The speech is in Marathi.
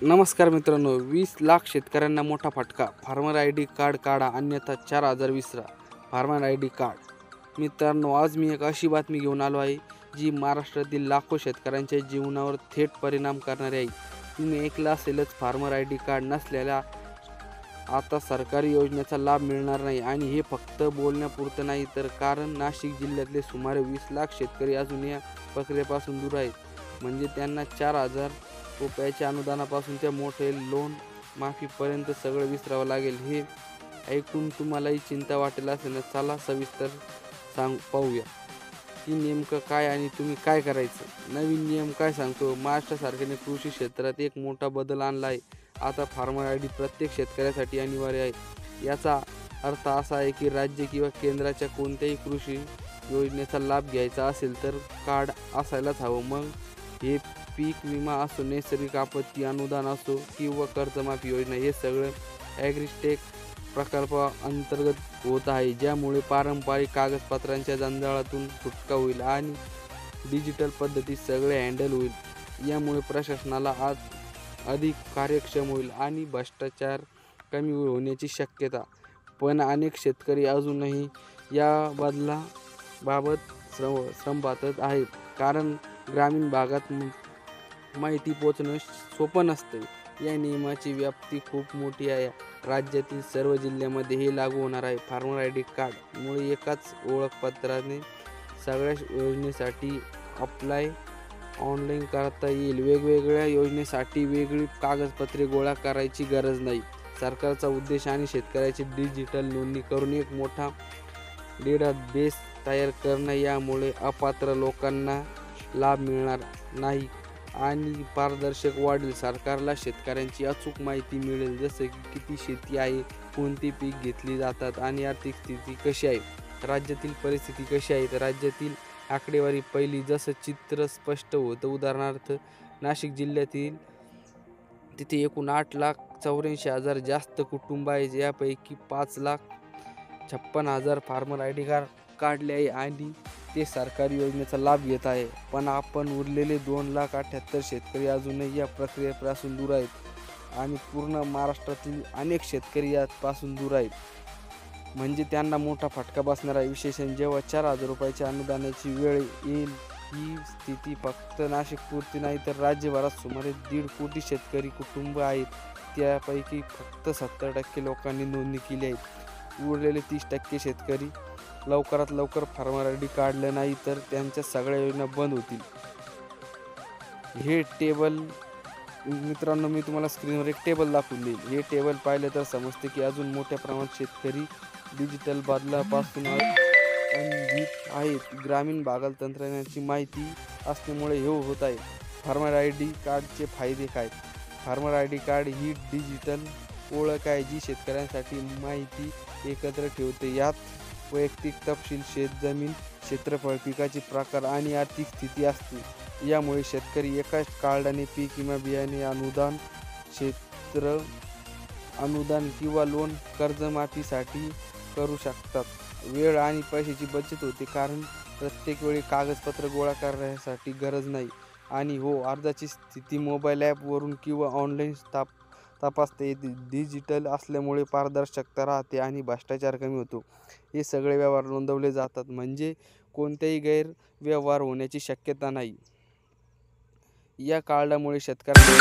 नमस्कार मित्रांनो, 20 लाख शेतकऱ्यांना मोठा फटका. फार्मर आय डी कार्ड काढा अन्यथा 4,000 विसरा. Farmer I D card. मित्रांनो, आज मी एक अशी बातमी घेऊन आलो आहे जी महाराष्ट्रातील लाखो शेतकऱ्यांच्या जीवनावर थेट परिणाम करणारी आहे. तुम्ही ऐकलं असेलच, फार्मर आय डी कार्ड नसलेल्या आता सरकारी योजनेचा लाभ मिळणार नाही. आणि हे फक्त बोलण्यापुरतं नाही, तर कारण नाशिक जिल्ह्यातले सुमारे 20 लाख शेतकरी अजून या प्रक्रियेपासून दूर आहेत. म्हणजे त्यांना 4,000 रुपयाच्या अनुदानापासून त्या मोठे लोन माफीपर्यंत सगळं विसरावं लागेल. हे ऐकून तुम्हालाही चिंता वाटेल असेल ना. चला सविस्तर पाहूया की नेमकं काय आणि तुम्ही काय करायचं. नवीन नियम काय सांगतो? महाराष्ट्र सरकारने कृषी क्षेत्रात एक मोठा बदल आणला आहे. आता फार्मर आय डी प्रत्येक शेतकऱ्यासाठी अनिवार्य आहे. याचा अर्थ असा आहे की राज्य किंवा केंद्राच्या कोणत्याही कृषी योजनेचा लाभ घ्यायचा असेल तर कार्ड असायलाच हवं. मग हे पीक विमा असो, नैसर्गिक आपत्ती अनुदान असो किंवा कर्जमाफी योजना, हे सगळं ॲग्रिस्टेक प्रकल्पाअंतर्गत होत आहे. ज्यामुळे पारंपरिक कागदपत्रांच्या जंजाळातून सुटका होईल आणि डिजिटल पद्धतीत सगळे हँडल होईल. यामुळे प्रशासनाला आज अधिक कार्यक्षम होईल आणि भ्रष्टाचार कमी होण्याची शक्यता. पण अनेक शेतकरी अजूनही या बदलाबाबत संभ्रमात आहेत. कारण ग्रामीण भागात माहिती पोचणं सोपं नसतं. या नियमाची व्याप्ती खूप मोठी आहे. राज्यातील सर्व जिल्ह्यामध्ये हे लागू होणार आहे. फार्मर आय डी कार्डमुळे एकाच ओळखपत्राने सगळ्या योजनेसाठी अप्लाय ऑनलाईन करता येईल. वेगवेगळ्या योजनेसाठी वेगळी कागदपत्रे गोळा करायची गरज नाही. सरकारचा उद्देश आणि शेतकऱ्याची डिजिटल नोंदणी करून एक मोठा डेटाबेस तयार करणं. यामुळे अपात्र लोकांना लाभ मिळणार नाही आणि पारदर्शक वाढेल. सरकारला शेतकऱ्यांची अचूक माहिती मिळेल, जसं की किती शेती आहे, कोणती पीक घेतली जातात आणि आर्थिक स्थिती कशी आहे, राज्यातील परिस्थिती कशी आहे. तर राज्यातील आकडेवारी पहिली जसं चित्र स्पष्ट होतं. उदाहरणार्थ नाशिक जिल्ह्यातील तिथे एकूण 8,84,000 जास्त कुटुंब आहे. यापैकी 5,56,000 फार्मर आय डी कार्ड काढले आहे आणि ते सरकारी योजनेचा लाभ घेत आहे. पण आपण उरलेले 2,78,000 शेतकरी अजूनही या प्रक्रियेपासून दूर आहेत आणि पूर्ण महाराष्ट्रातील अनेक शेतकरी यापासून दूर आहेत. म्हणजे त्यांना मोठा फटका बसणार आहे. विशेषण जेव्हा 4,000 रुपयाच्या अनुदानाची वेळ येईल. ही स्थिती फक्त नाशिकपुरती नाही, तर राज्यभरात सुमारे 1.5 कोटी शेतकरी कुटुंब आहेत. त्यापैकी फक्त 70% लोकांनी नोंदणी केली आहे. उरलेले 30% शेतकरी लवकरात लवकर फार्मर आय डी काढलं नाही तर त्यांच्या सगळ्या योजना बंद होतील. हे टेबल मित्रांनो, मी तुम्हाला स्क्रीनवर एक टेबल दाखवून देईल. हे टेबल पाहिलं तर समजते की अजून मोठ्या प्रमाणात शेतकरी डिजिटल बदलापासून वंचित आहेत. ग्रामीण भागात तंत्रज्ञानाची माहिती असल्यामुळे हे होत आहे. फार्मर आय डी कार्डचे फायदे काय? Farmer I D card he digital ओळख आहे जी शेतकऱ्यांसाठी माहिती एकत्र ठेवते. यात वैयक्तिक तपशील, शेतजमीन, क्षेत्रफळ, पिकाचे प्रकार आणि आर्थिक स्थिती असते. यामुळे शेतकरी एकाच कार्डाने पीक विमा, बियाणे अनुदान, क्षेत्र अनुदान किंवा लोन कर्जमाफीसाठी करू शकतात. वेळ आणि पैशाची बचत होते, कारण प्रत्येक वेळी कागदपत्र गोळा करण्यासाठी गरज नाही. आणि हो, अर्जाची स्थिती मोबाईल ॲपवरून किंवा ऑनलाईन तपासता येते. डिजिटल असल्यामुळे पारदर्शकता राहते आणि भ्रष्टाचार कमी होतो. हे सगळे व्यवहार नोंदवले जातात, म्हणजे कोणत्याही गैरव्यवहार होण्याची शक्यता नाही. या कार्डामुळे शेतकऱ्यांना